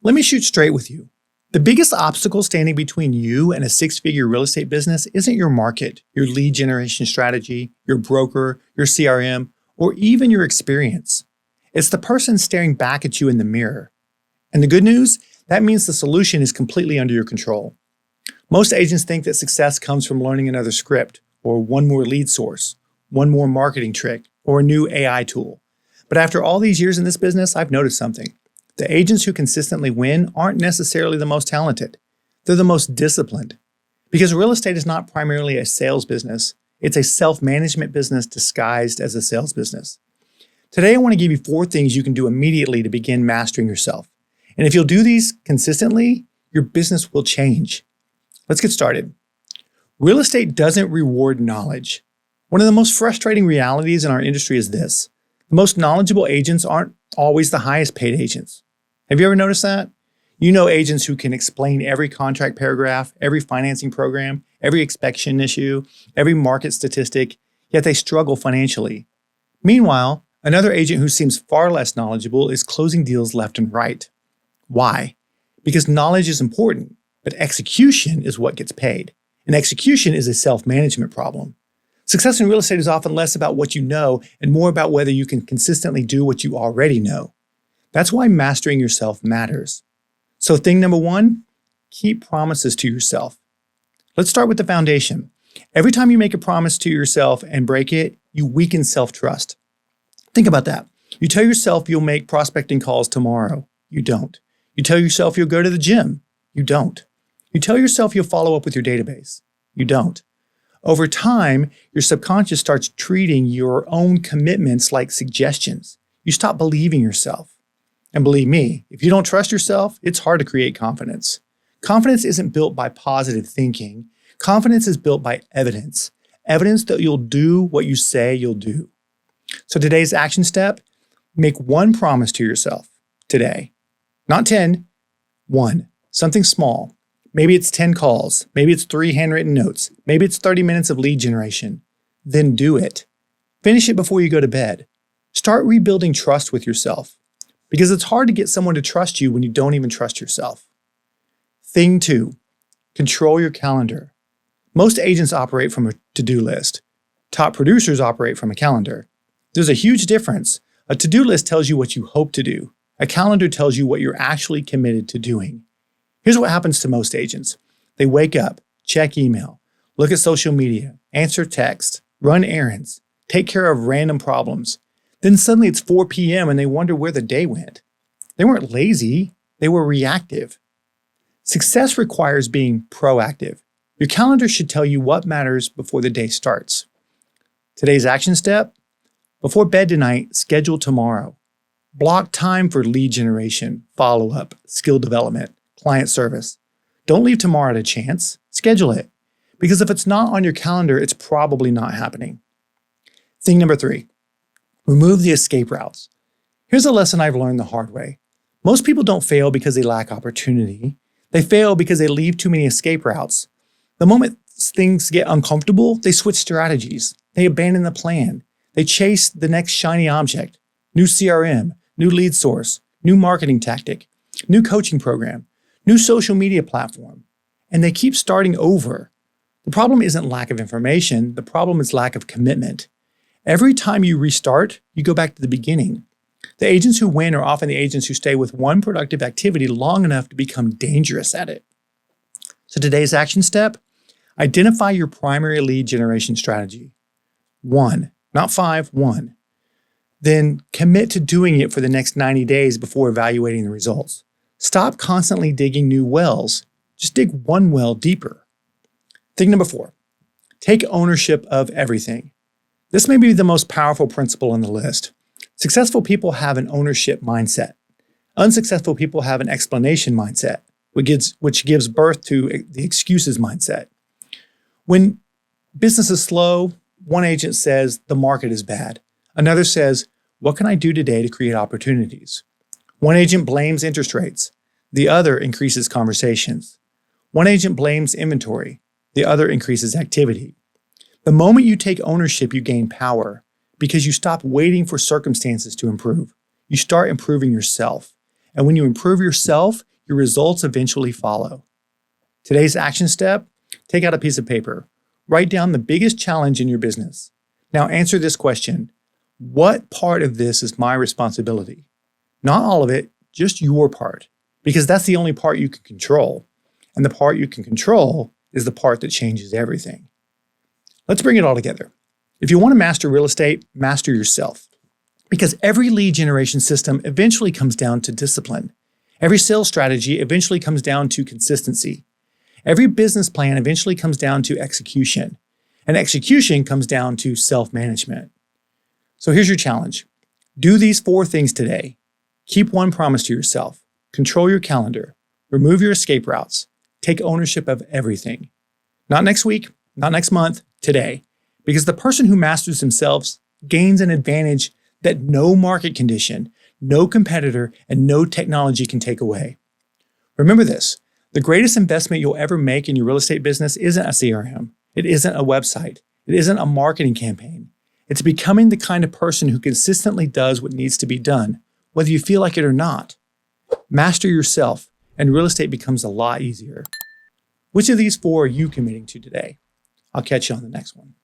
Let me shoot straight with you. The biggest obstacle standing between you and a six-figure real estate business isn't your market, your lead generation strategy, your broker, your CRM, or even your experience. It's the person staring back at you in the mirror. And the good news? That means the solution is completely under your control. Most agents think that success comes from learning another script, or one more lead source, one more marketing trick, or a new AI tool. But after all these years in this business, I've noticed something. The agents who consistently win aren't necessarily the most talented. They're the most disciplined. Because real estate is not primarily a sales business. It's a self-management business disguised as a sales business. Today, I want to give you 4 things you can do immediately to begin mastering yourself. And if you'll do these consistently, your business will change. Let's get started. Real estate doesn't reward knowledge. One of the most frustrating realities in our industry is this. The most knowledgeable agents aren't always the highest paid agents. Have you ever noticed that? You know agents who can explain every contract paragraph, every financing program, every inspection issue, every market statistic, yet they struggle financially. Meanwhile, another agent who seems far less knowledgeable is closing deals left and right. Why? Because knowledge is important, but execution is what gets paid. And execution is a self-management problem. Success in real estate is often less about what you know and more about whether you can consistently do what you already know. That's why mastering yourself matters. So thing number 1, keep promises to yourself. Let's start with the foundation. Every time you make a promise to yourself and break it, you weaken self-trust. Think about that. You tell yourself you'll make prospecting calls tomorrow. You don't. You tell yourself you'll go to the gym. You don't. You tell yourself you'll follow up with your database. You don't. Over time, your subconscious starts treating your own commitments like suggestions. You stop believing yourself. And believe me, if you don't trust yourself, it's hard to create confidence. Confidence isn't built by positive thinking. Confidence is built by evidence. Evidence that you'll do what you say you'll do. So today's action step, make 1 promise to yourself today. Not 10, 1. Something small. Maybe it's 10 calls. Maybe it's 3 handwritten notes. Maybe it's 30 minutes of lead generation. Then do it. Finish it before you go to bed. Start rebuilding trust with yourself. Because it's hard to get someone to trust you when you don't even trust yourself. Thing 2, control your calendar. Most agents operate from a to-do list. Top producers operate from a calendar. There's a huge difference. A to-do list tells you what you hope to do. A calendar tells you what you're actually committed to doing. Here's what happens to most agents. They wake up, check email, look at social media, answer text, run errands, take care of random problems. Then suddenly it's 4 p.m. and they wonder where the day went. They weren't lazy, they were reactive. Success requires being proactive. Your calendar should tell you what matters before the day starts. Today's action step, before bed tonight, schedule tomorrow. Block time for lead generation, follow-up, skill development, client service. Don't leave tomorrow to chance. Schedule it. Because if it's not on your calendar, it's probably not happening. Thing number 3, remove the escape routes. Here's a lesson I've learned the hard way. Most people don't fail because they lack opportunity. They fail because they leave too many escape routes. The moment things get uncomfortable, they switch strategies. They abandon the plan. They chase the next shiny object. New CRM, new lead source, new marketing tactic, new coaching program, new social media platform. And they keep starting over. The problem isn't lack of information. The problem is lack of commitment. Every time you restart, you go back to the beginning. The agents who win are often the agents who stay with one productive activity long enough to become dangerous at it. So today's action step, identify your primary lead generation strategy. 1, not 5, 1. Then commit to doing it for the next 90 days before evaluating the results. Stop constantly digging new wells. Just dig one well deeper. Thing number 4, take ownership of everything. This may be the most powerful principle on the list. Successful people have an ownership mindset. Unsuccessful people have an explanation mindset, which gives birth to the excuses mindset. When business is slow, one agent says the market is bad. Another says, what can I do today to create opportunities? One agent blames interest rates. The other increases conversations. One agent blames inventory. The other increases activity. The moment you take ownership, you gain power because you stop waiting for circumstances to improve. You start improving yourself. And when you improve yourself, your results eventually follow. Today's action step: take out a piece of paper. Write down the biggest challenge in your business. Now answer this question: what part of this is my responsibility? Not all of it, just your part, because that's the only part you can control. And the part you can control is the part that changes everything. Let's bring it all together. If you want to master real estate, master yourself. Because every lead generation system eventually comes down to discipline. Every sales strategy eventually comes down to consistency. Every business plan eventually comes down to execution. And execution comes down to self-management. So here's your challenge. Do these 4 things today. Keep one promise to yourself. Control your calendar. Remove your escape routes. Take ownership of everything. Not next week, not next month, today. Because the person who masters themselves gains an advantage that no market condition, no competitor, and no technology can take away. Remember this: the greatest investment you'll ever make in your real estate business isn't a CRM. It isn't a website. It isn't a marketing campaign. It's becoming the kind of person who consistently does what needs to be done, whether you feel like it or not. Master yourself, and real estate becomes a lot easier. Which of these 4 are you committing to today? I'll catch you on the next one.